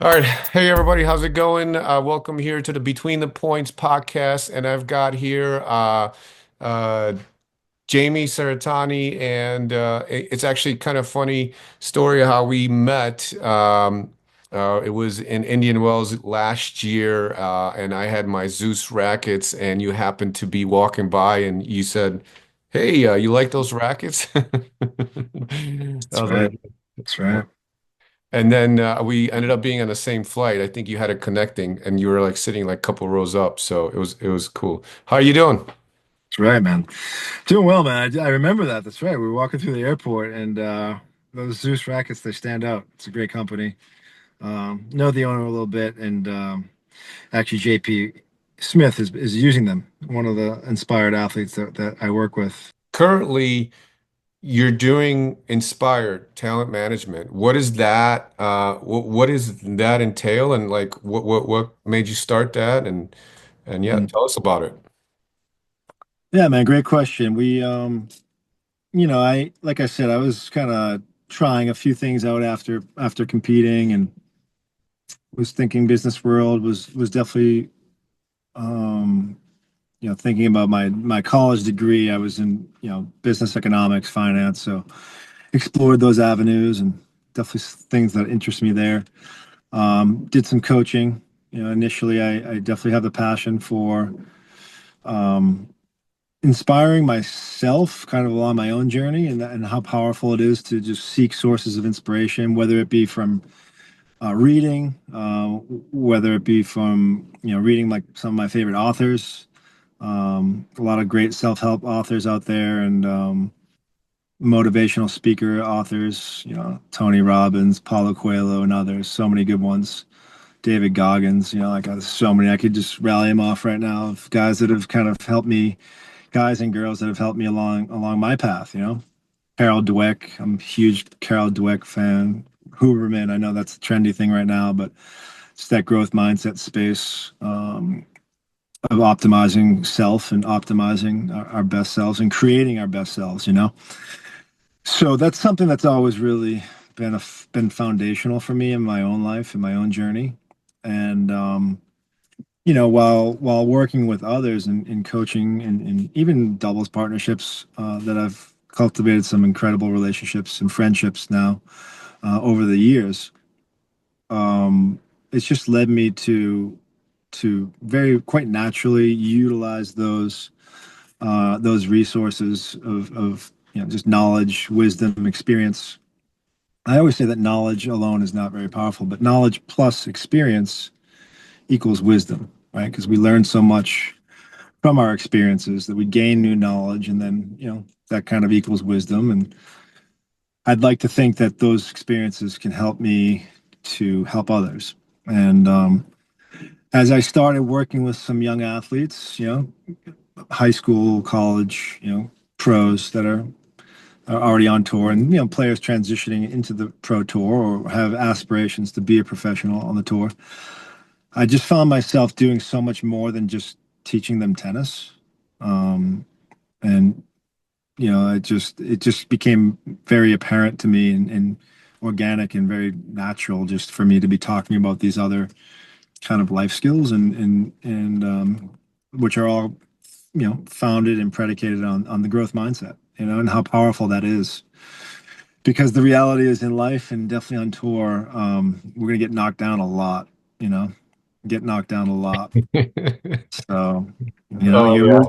All right. Hey, everybody. How's it going? Welcome here to the Between the Points podcast. And I've got here uh, Jamie Cerettani. And it's actually kind of funny story how we met. It was in Indian Wells last year. And I had my Zeus rackets, and you happened to be walking by, and you said, "Hey, you like those rackets?" I That's was right. like, That's right. and then we ended up being on the same flight. I think you had it connecting, and you were like sitting like a couple rows up. So it was cool. How are you doing? That's right, man. Doing well, man. I remember that. That's right. We were walking through the airport and those Zeus rackets, they stand out. It's a great company. Know the owner a little bit and actually JP Smith is using them, one of the inspired athletes that I work with. Currently, you're doing Inspired Talent Management. What is that? What does that entail? And like, what made you start that? And yeah, Mm. tell us about it. Yeah, man, great question. I like I said, I was kind of trying a few things out after competing and was thinking business world was definitely um thinking about my college degree. I was in, business economics, finance, so explored those avenues and definitely things that interest me there. Did some coaching. Initially, I definitely have the passion for um, inspiring myself kind of along my own journey and how powerful it is to just seek sources of inspiration, whether it be from reading, whether it be from, reading like some of my favorite authors. A lot of great self-help authors out there and motivational speaker authors, Tony Robbins, Paulo Coelho, and others. So many good ones. David Goggins, like so many. I could just rally them off right now of guys that have kind of helped me, guys and girls that have helped me along my path. Carol Dweck. I'm a huge Carol Dweck fan. Huberman. I know that's a trendy thing right now, but it's that growth mindset space. Of optimizing self and optimizing our best selves and creating our best selves. So that's something that's always really been foundational for me in my own life, in my own journey. And while working with others in coaching and even doubles partnerships, that I've cultivated some incredible relationships and friendships now over the years. Um, it's just led me to very quite naturally utilize those resources of just knowledge, wisdom, experience. I always say that knowledge alone is not very powerful, but knowledge plus experience equals wisdom, right? Because we learn so much from our experiences that we gain new knowledge, and then that kind of equals wisdom. And I'd like to think that those experiences can help me to help others. And as I started working with some young athletes, high school, college, pros that are already on tour, and players transitioning into the pro tour or have aspirations to be a professional on the tour. I just found myself doing so much more than just teaching them tennis. And it just became very apparent to me and organic and very natural just for me to be talking about these other kind of life skills and which are all founded and predicated on the growth mindset, and how powerful that is. Because the reality is in life and definitely on tour, we're gonna get knocked down a lot, you know, get knocked down a lot. So, Oh you're yeah.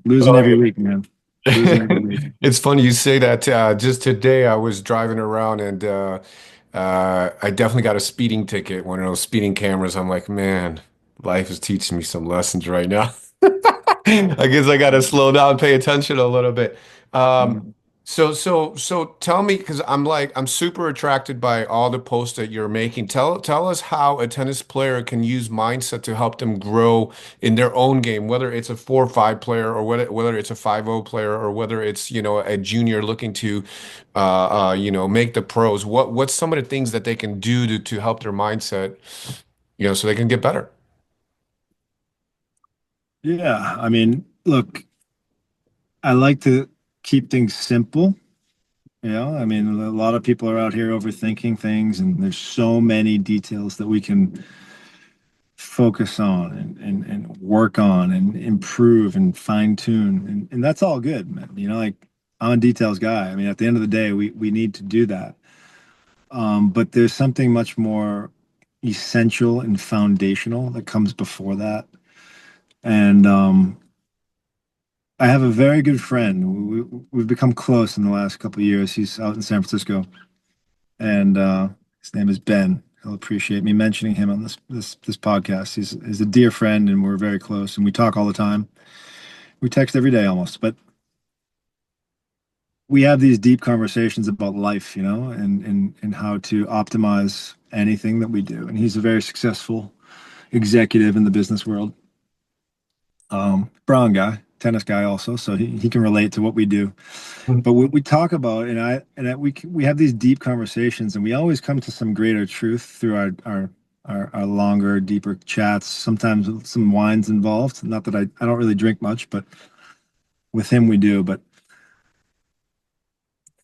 losing Oh every yeah. week, man. Losing every week. It's funny you say that. Just today, I was driving around and I definitely got a speeding ticket, one of those speeding cameras. I'm like, man, life is teaching me some lessons right now. I guess I got to slow down, pay attention a little bit. Um, Mhm. so tell me, because I'm super attracted by all the posts that you're making. Tell us how a tennis player can use mindset to help them grow in their own game, whether it's a 4-5 player or whether it's a 5-0 player or whether it's, a junior looking to make the pros. What's some of the things that they can do to help their mindset, so they can get better? Yeah, I mean, look, I like to keep things simple I mean, a lot of people are out here overthinking things, and there's so many details that we can focus on and work on and improve and fine tune. And that's all good, man. Like I'm a details guy. I mean, at the end of the day, we need to do that. But there's something much more essential and foundational that comes before that. And I have a very good friend. We've become close in the last couple of years. He's out in San Francisco, and his name is Ben. He'll appreciate me mentioning him on this podcast. He's a dear friend, and we're very close, and we talk all the time. We text every day almost, but we have these deep conversations about life, and how to optimize anything that we do. And he's a very successful executive in the business world. Brown guy, tennis guy also, so he can relate to what we do. But what we talk about, we have these deep conversations, and we always come to some greater truth through our longer, deeper chats. Sometimes with some wines involved. Not that I don't really drink much, but with him we do. But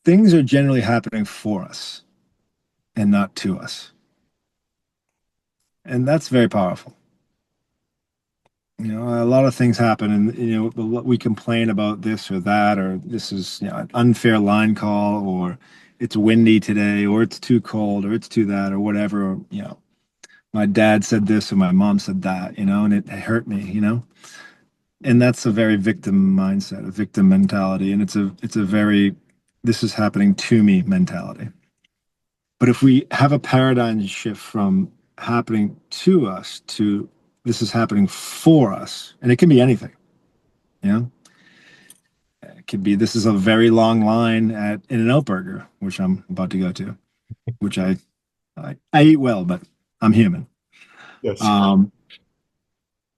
things are generally happening for us and not to us, and that's very powerful. A lot of things happen, and we complain about this or that, or this is an unfair line call, or it's windy today, or it's too cold, or it's too that, or whatever. Or, my dad said this, or my mom said that, and it hurt me, And that's a very victim mindset, a victim mentality, and it's a very this is happening to me mentality. But if we have a paradigm shift from happening to us to this is happening for us, and it can be anything, you know, it could be this is a very long line at In-N-Out Burger, which I'm about to go to, which I eat well, but I'm human. Yes. Um,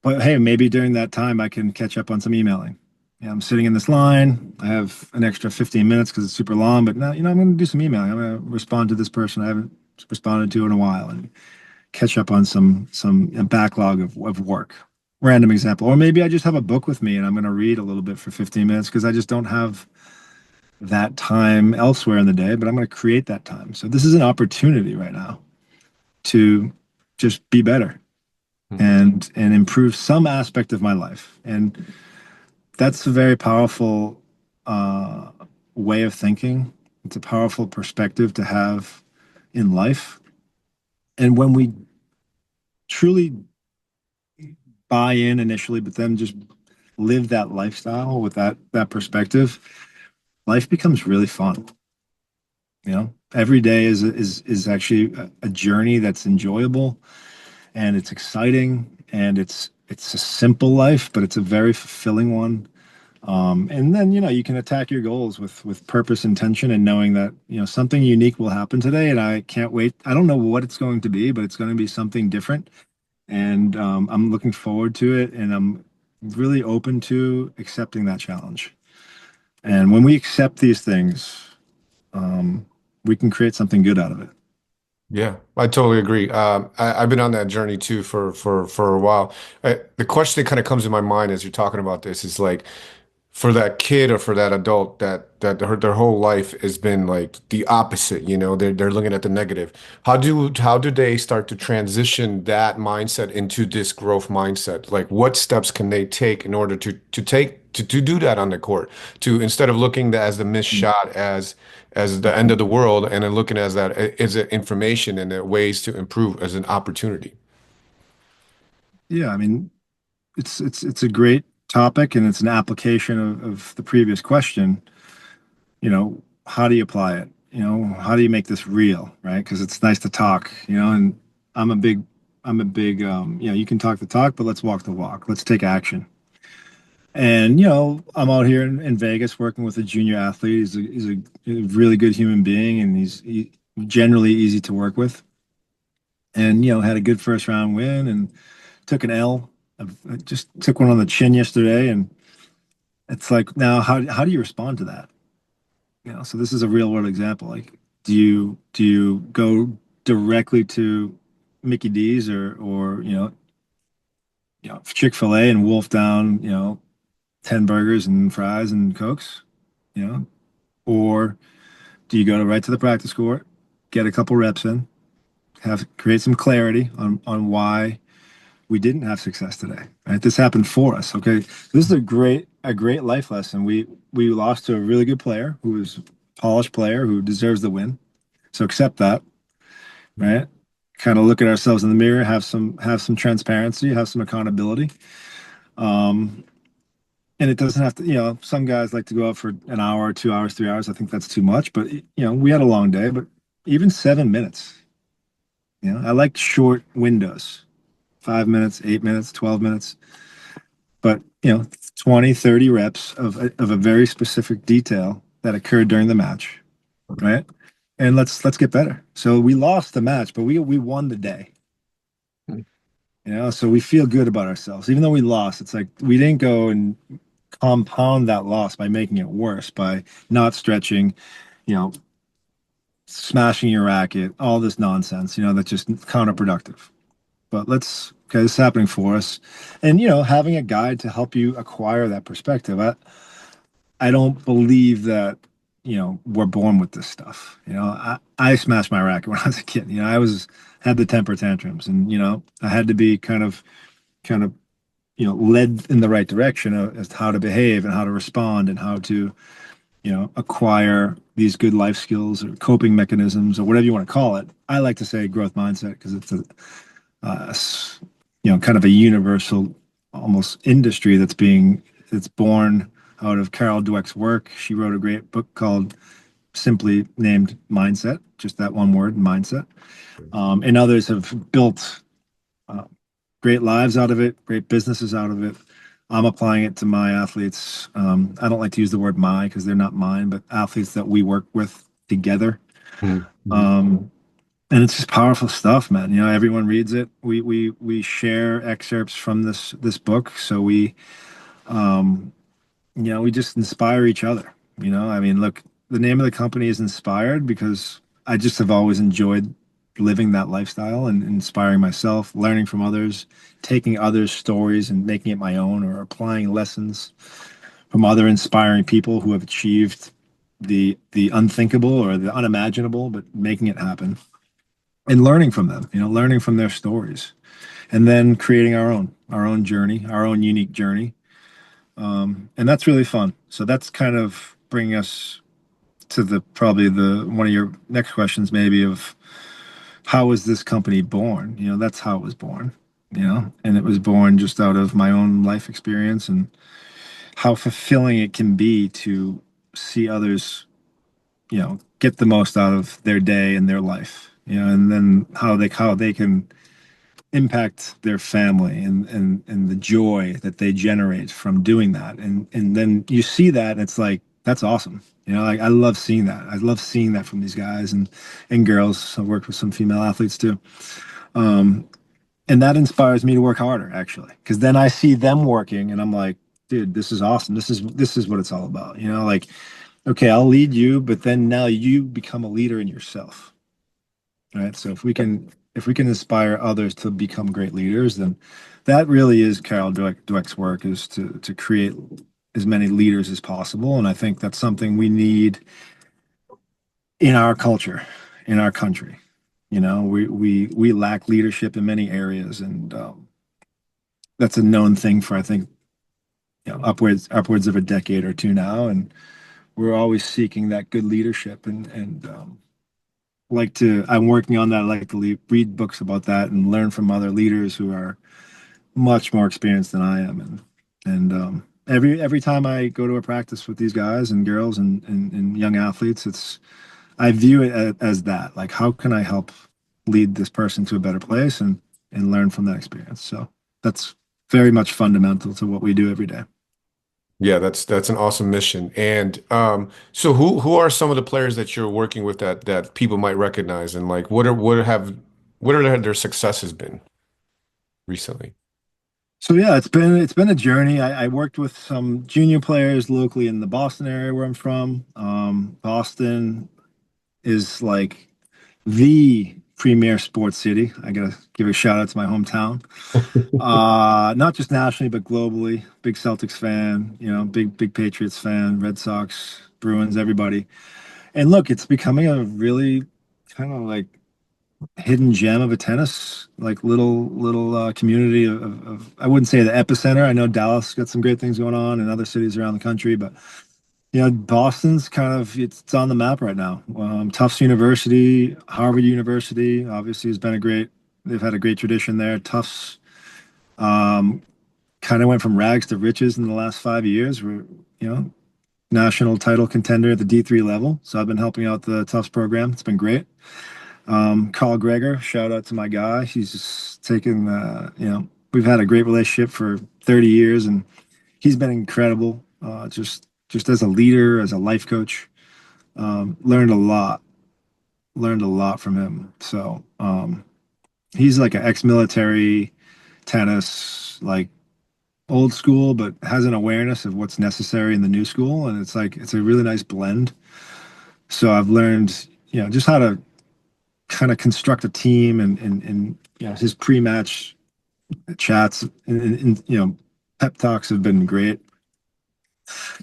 but hey, maybe during that time I can catch up on some emailing. I'm sitting in this line. I have an extra 15 minutes because it's super long, but now, I'm going to do some emailing. I'm going to respond to this person I haven't responded to in a while and catch up on some backlog of work. Random example. Or maybe I just have a book with me and I'm going to read a little bit for 15 minutes because I just don't have that time elsewhere in the day, but I'm going to create that time. So this is an opportunity right now to just be better Mhm. and improve some aspect of my life. And that's a very powerful uh, way of thinking. It's a powerful perspective to have in life. And when we truly buy in initially, but then just live that lifestyle with that perspective, life becomes really fun. Every day is actually a journey that's enjoyable and it's exciting and it's a simple life, but it's a very fulfilling one. And then you can attack your goals with purpose, intention, and knowing that something unique will happen today, and I can't wait. I don't know what it's going to be, but it's going to be something different, and I'm looking forward to it, and I'm really open to accepting that challenge. And when we accept these things, um, we can create something good out of it. Yeah, I totally agree. I've been on that journey too for a while. The question that kind of comes in my mind as you're talking about this is like, for that kid or for that adult that their whole life has been like the opposite, they're looking at the negative. How do they start to transition that mindset into this growth mindset? Like what steps can they take in order to do that on the court? To instead of looking as the missed shot as the end of the world and then looking as that as an information and ways to improve as an opportunity. Yeah, I mean, it's a great topic, and it's an application of the previous question. How do you apply it? How do you make this real, right? Because it's nice to talk, and I'm a big, I'm a big, you can talk the talk, but let's walk the walk. Let's take action. And, I'm out here in Vegas working with a junior athlete. He's a really good human being, and he's generally easy to work with. And, had a good first round win and took an L. I just took one on the chin yesterday. And it's like, now, how do you respond to that? So this is a real world example. Like, do you go directly to Mickey D's or Chick-fil-A and wolf down 10 burgers and fries and Cokes, you know, or Do you go right to the practice court, get a couple reps in, have create some clarity on why we didn't have success today, right? This happened for us. Okay. This is a great life lesson. We lost to a really good player who was a polished player who deserves the win. So accept that, right? Kind of look at ourselves in the mirror, have some transparency, have some accountability. Um, and it doesn't have to, some guys like to go out for an hour, 2 hours, 3 hours. I think that's too much, but we had a long day, but even 7 minutes, I like short windows, 5 minutes, 8 minutes, 12 minutes, but 20, 30 reps of a very specific detail that occurred during the match, right? And let's get better. So we lost the match, but we won the day. So we feel good about ourselves. Even though we lost, it's like we didn't go and compound that loss by making it worse, by not stretching, you know, smashing your racket, all this nonsense, that's just counterproductive. But okay, this is happening for us. And, having a guide to help you acquire that perspective. I don't believe that, we're born with this stuff. I smashed my racket when I was a kid. Had the temper tantrums and, I had to be kind of, led in the right direction as to how to behave and how to respond and how to, acquire these good life skills or coping mechanisms or whatever you want to call it. I like to say growth mindset because it's kind of a universal almost industry it's born out of Carol Dweck's work. She wrote a great book called simply named Mindset, just that one word, mindset. And others have built uh, great lives out of it, great businesses out of it. I'm applying it to my athletes. I don't like to use the word my because they're not mine, but athletes that we work with together. Mhm. Um, and it's just powerful stuff, man. Everyone reads it. We share excerpts from this book, so um, we just inspire each other. I mean, look, the name of the company is Inspired because I just have always enjoyed living that lifestyle and inspiring myself, learning from others, taking others' stories and making it my own, or applying lessons from other inspiring people who have achieved the unthinkable or the unimaginable, but making it happen and learning from them, learning from their stories, and then creating our own journey, our own unique journey. And that's really fun. So that's kind of bringing us to the probably the one of your next questions, maybe of how was this company born? That's how it was born, and it was born just out of my own life experience and how fulfilling it can be to see others, get the most out of their day and their life, and then how they can impact their family and the joy that they generate from doing that. And then you see that and it's like, that's awesome. Like I love seeing that. I love seeing that from these guys and girls. I worked with some female athletes too. Um, and that inspires me to work harder actually, because then I see them working and I'm like, dude, this is awesome. This is what it's all about. Like, okay, I'll lead you, but then now you become a leader in yourself. Right. So if we can inspire others to become great leaders, then that really is Carol Dweck's work, is to create as many leaders as possible. And I think that's something we need in our culture, in our country. We lack leadership in many areas, and that's a known thing for I think upwards of a decade or two now, and we're always seeking that good leadership and I'm working on that. I like to read books about that and learn from other leaders who are much more experienced than I am. And every time I go to a practice with these guys and girls and young athletes, I view it as that. Like, how can I help lead this person to a better place and learn from that experience? So that's very much fundamental to what we do every day. Yeah, that's an awesome mission. And so who are some of the players that you're working with that people might recognize, and like what are their successes been recently? So yeah, it's been a journey. I worked with some junior players locally in the Boston area where I'm from. Boston is like the premier sports city. I gotta give a shout out to my hometown. Not just nationally, but globally. Big Celtics fan, big Patriots fan, Red Sox, Bruins, everybody. And look, it's becoming a really kind of like hidden gem of a tennis, like little community of I wouldn't say the epicenter. I know Dallas got some great things going on in other cities around the country, but Boston's kind of it's on the map right now. Tufts University, Harvard University, obviously has been a great. They've had a great tradition there. Tufts um, kind of went from rags to riches in the last 5 years. We're you know national title contender at the D3 level. So I've been helping out the Tufts program. It's been great. Carl Greger, shout out to my guy. He's just taken, we've had a great relationship for 30 years, and he's been incredible. Just as a leader, as a life coach, learned a lot from him. So he's like an ex-military tennis, like old school, but has an awareness of what's necessary in the new school, and it's a really nice blend. So I've learned, just how to kind of construct a team and his pre-match chats and pep talks have been great.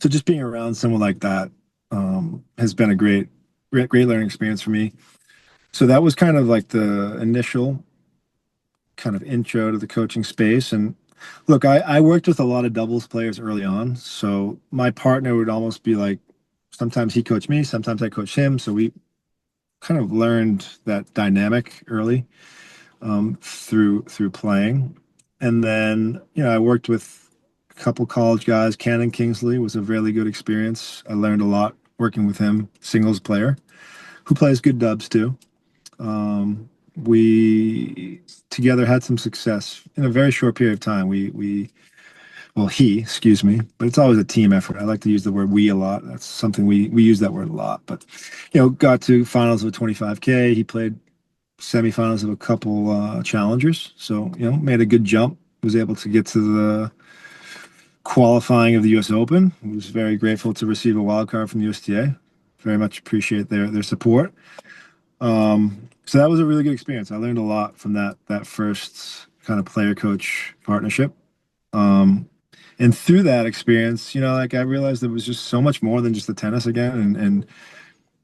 So just being around someone like that has been a great learning experience for me. So that was kind of like the initial kind of intro to the coaching space. And look, I worked with a lot of doubles players early on. So my partner would almost be like, sometimes he coached me, sometimes I coached him. So we kind of learned that dynamic early through playing. And then, I worked with a couple college guys. Cannon Kingsley was a really good experience. I learned a lot working with him, singles player who plays good dubs too. We together had some success in a very short period of time. Well, excuse me, but it's always a team effort. I like to use the word we a lot. That's something we use that word a lot. But, got to finals of a 25K. He played semifinals of a couple challengers. So, made a good jump. Was able to get to the qualifying of the U.S. Open. Was very grateful to receive a wild card from the USTA. Very much appreciate their support. So that was a really good experience. I learned a lot from that first kind of player coach partnership. Um, and through that experience, like I realized there was just so much more than just the tennis again, and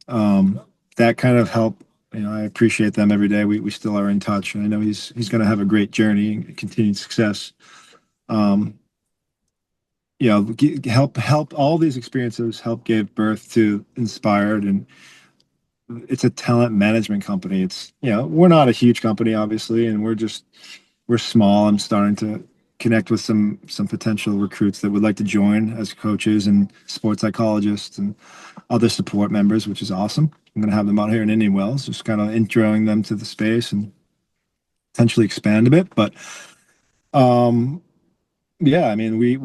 um, that kind of helped. I appreciate them every day. We still are in touch, and I know he's going to have a great journey and continued success. Um, help all these experiences help give birth to Inspired, and it's a talent management company. It's we're not a huge company, obviously, and we're small. I'm starting to connect with some potential recruits that would like to join as coaches and sports psychologists and other support members, which is awesome. I'm going to have them out here in Indian Wells, just kind of introing them to the space and potentially expand a bit. But um, yeah, I mean, we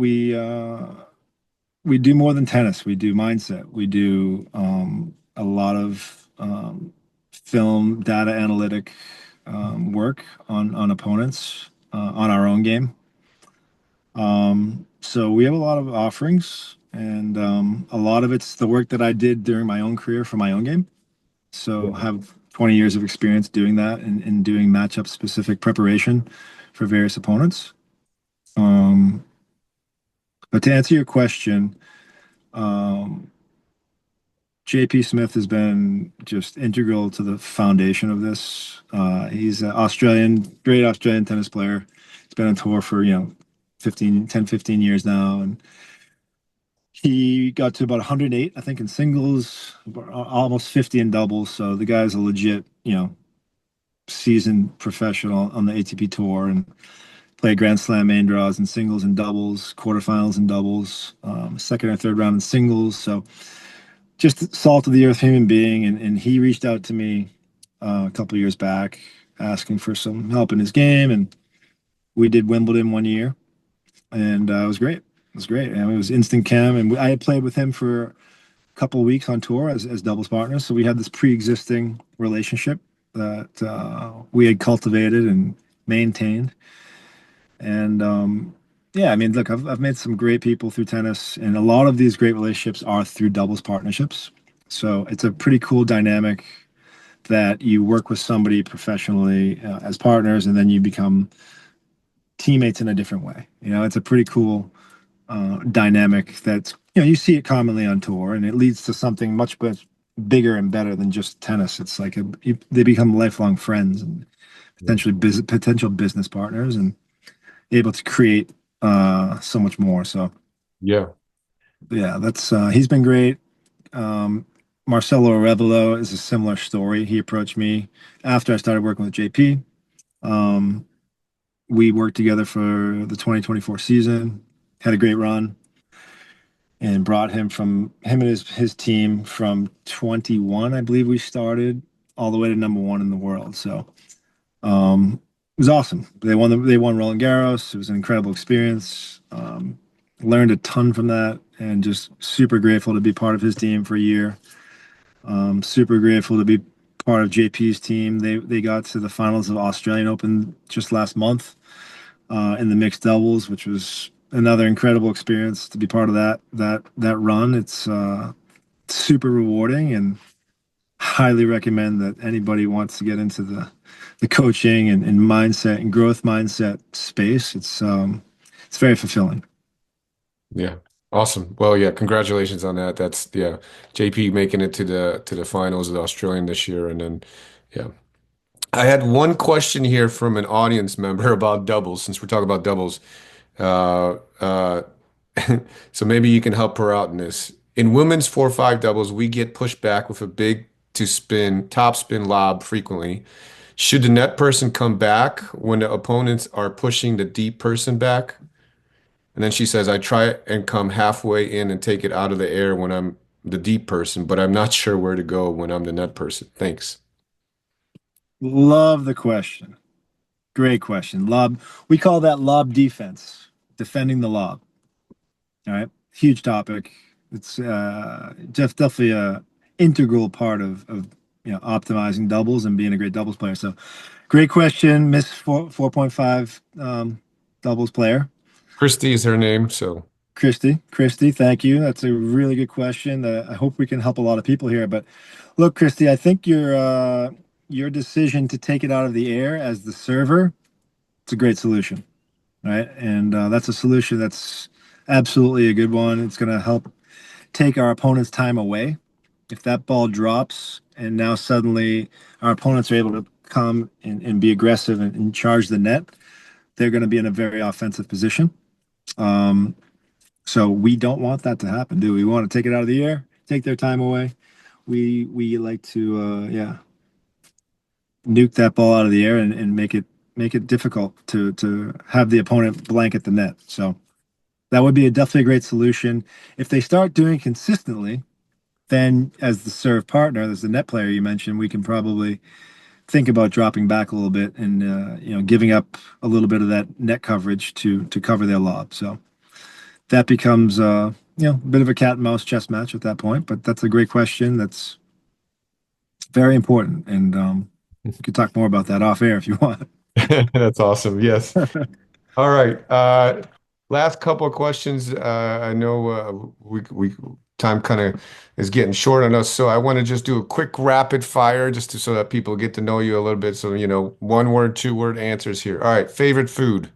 do more than tennis. We do mindset. We do a lot of film data analytic work on opponents on our own game. So we have a lot of offerings, and a lot of it's the work that I did during my own career for my own game. So have 20 years of experience doing that and doing matchup specific preparation for various opponents. Um, but to answer your question, um, JP Smith has been just integral to the foundation of this. He's an great Australian tennis player. He's been on tour for, 15 years now. And he got to about 108, I think, in singles, almost 50 in doubles. So the guy's a legit, seasoned professional on the ATP tour and played Grand Slam main draws in singles and doubles, quarterfinals and doubles, second or third round in singles. So just salt of the earth human being. And he reached out to me a couple of years back asking for some help in his game. And we did Wimbledon one year, and it was great. It was great. And it was instant chem. And I had played with him for a couple of weeks on tour as doubles partners. So we had this pre-existing relationship that we had cultivated and maintained. And yeah, I mean, look, I've met some great people through tennis, and a lot of these great relationships are through doubles partnerships. So it's a pretty cool dynamic that you work with somebody professionally as partners, and then you become teammates in a different way. It's a pretty cool dynamic that's, you see it commonly on tour, and it leads to something much better. bigger and better than just tennis. It's like they become lifelong friends and potential business partners, and able to create so much more. So Yeah. yeah, that's he's been great. Um, Marcelo Arevalo is a similar story. He approached me after I started working with JP. Um, we worked together for the 2024 season, had a great run, and brought him and his team from 21, I believe we started, all the way to number one in the world. So it was awesome. They won Roland Garros. It was an incredible experience. Learned a ton from that, and just super grateful to be part of his team for a year. Super grateful to be part of JP's team. They got to the finals of Australian Open just last month in the mixed doubles, which was another incredible experience to be part of that run. It's super rewarding, and highly recommend that anybody wants to get into the coaching and mindset and growth mindset space. It's very fulfilling. Yeah. Awesome. Well, yeah, congratulations on that. That's yeah, JP making it to the finals of the Australian this year and then yeah. I had one question here from an audience member about doubles since we're talking about doubles. Uh uh so maybe you can help her out in this. In women's 4-5 doubles, we get pushed back with a big to spin, top spin lob frequently. Should the net person come back when the opponents are pushing the deep person back? And then she says, I try and come halfway in and take it out of the air when I'm the deep person, but I'm not sure where to go when I'm the net person. Thanks. Love the question. Great question. Lob. We call that lob defense, defending the lob. All right. Huge topic. It's definitely a integral part of optimizing doubles and being a great doubles player. So great question, Miss 4.5 doubles player. Christy is her name, so Christy, thank you. That's a really good question. I hope we can help a lot of people here. But look, Christy, I think your decision to take it out of the air as the server, it's a great solution, right? And that's a solution that's absolutely a good one. It's going to help take our opponent's time away. If that ball drops and now suddenly our opponents are able to come and be aggressive and charge the net, they're going to be in a very offensive position. Um, So we don't want that to happen, do we? We want to take it out of the air, take their time away. We like to yeah, nuke that ball out of the air and make it difficult to have the opponent blanket the net. So that would be definitely a great solution. If they start doing consistently, then as the serve partner, as the net player you mentioned, we can probably think about dropping back a little bit and giving up a little bit of that net coverage to cover their lob. So that becomes a bit of a cat and mouse chess match at that point. But that's a great question. That's very important, and we could talk more about that off air if you want. that's awesome. Yes. All right. Last couple of questions. I know we time kind of is getting short on us, so I want to just do a quick rapid fire so that people get to know you a little bit. So, one word, two word answers here. All right. Favorite food.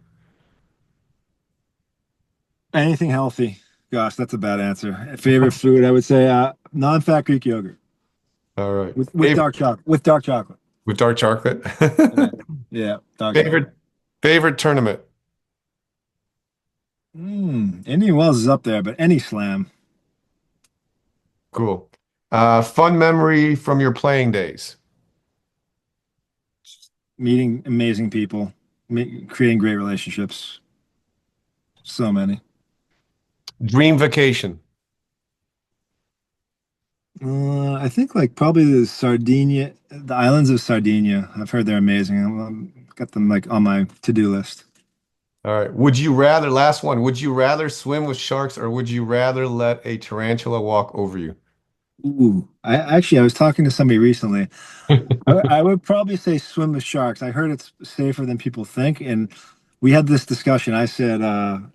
Anything healthy? Gosh, that's a bad answer. Favorite food? I would say non-fat Greek yogurt All right. with Favorite dark chocolate. With dark chocolate. with dark chocolate. Yeah, yeah, dark chocolate. Favorite favorite tournament. Indian Wells is up there, but any slam, Cool. Fun memory from your playing days. meeting amazing people, creating great relationships. So many. Dream vacation. I think like probably the islands of Sardinia. I've heard they're amazing. Got them like on my to-do list. All right. Last one, would you rather swim with sharks or would you rather let a tarantula walk over you? Ooh, I was talking to somebody recently. I would probably say swim with sharks. I heard it's safer than people think, and we had this discussion. I said,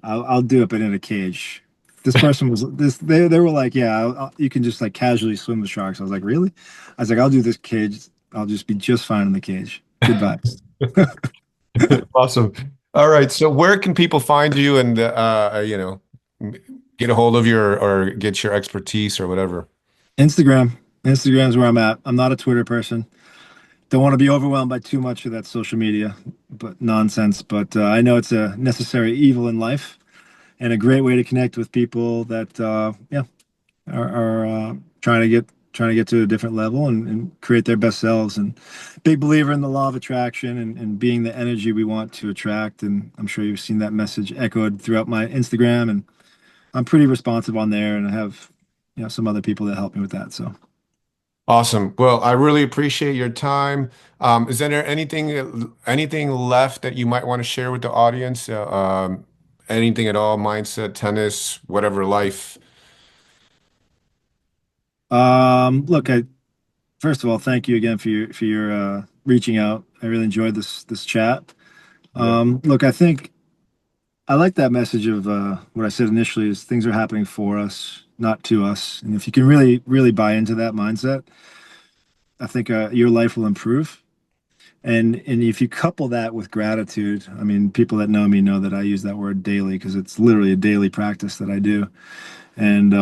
I'll do it, but in a cage. This person was this. They were like, yeah, you can just like casually swim with sharks. I was like, really? I was like, I'll do this cage. I'll just be just fine in the cage. Good vibes. Awesome. All right. So where can people find you and get a hold of your or get your expertise or whatever? Instagram. Instagram's where I'm at. I'm not a Twitter person. Don't want to be overwhelmed by too much of that social media, but nonsense. But I know it's a necessary evil in life and a great way to connect with people that yeah are trying to get to a different level and create their best selves. And big believer in the law of attraction and being the energy we want to attract. And I'm sure you've seen that message echoed throughout my Instagram. And I'm pretty responsive on there, and I have some other people that help me with that. So. Awesome. Well, I really appreciate your time. Is there anything left that you might want to share with the audience? Anything at all? Mindset, tennis, whatever, life. Look, I first of all, thank you again for your reaching out. I really enjoyed this chat. Yeah. Look, I think I like that message of what I said initially is things are happening for us, not to us. And if you can really buy into that mindset, I think your life will improve. And if you couple that with gratitude, I mean, people that know me know that I use that word daily because it's literally a daily practice that I do. And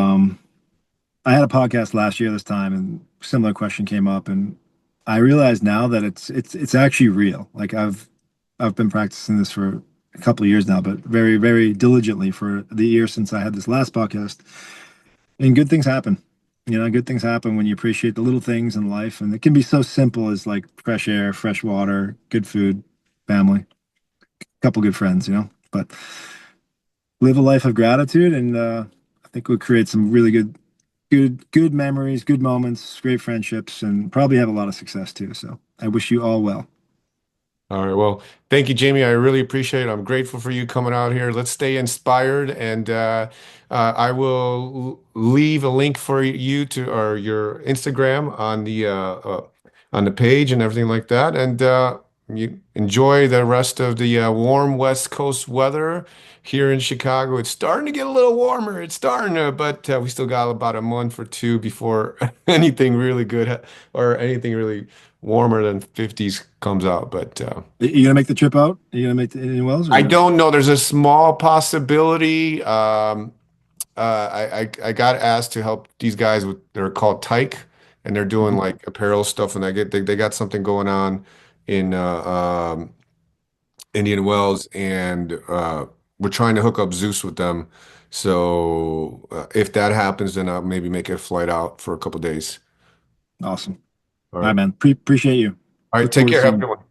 I had a podcast last year this time, and similar question came up, and I realize now that it's actually real. Like I've been practicing this for a couple of years now, but very diligently for the year since I had this last podcast. And good things happen. Good things happen when you appreciate the little things in life, and it can be so simple as like fresh air, fresh water, good food, family, a couple good friends. But live a life of gratitude, and I think we'll create some really good memories, good moments, great friendships, and probably have a lot of success too. So I wish you all well. All right. Well, thank you, Jamie. I really appreciate it. I'm grateful for you coming out here. Let's stay inspired, and I will leave a link for you to or your Instagram on the page and everything like that. And you enjoy the rest of the warm West Coast weather here in Chicago. It's starting to get a little warmer. It's starting to, but we still got about a month or two before anything really good or anything really warmer than 50s comes out. But You gonna make the trip out? Are you gonna make the Indian Wells or I no? don't know. There's a small possibility. I got asked to help these guys with they're called Tyke, and they're doing Mhm. like apparel stuff, and they got something going on in Indian Wells, and we're trying to hook up Zeus with them. So if that happens, then I'll maybe make a flight out for a couple days. Awesome. All All right, right. man. Appreciate you. All right. Look Take forward to care. Have seeing a you. good one.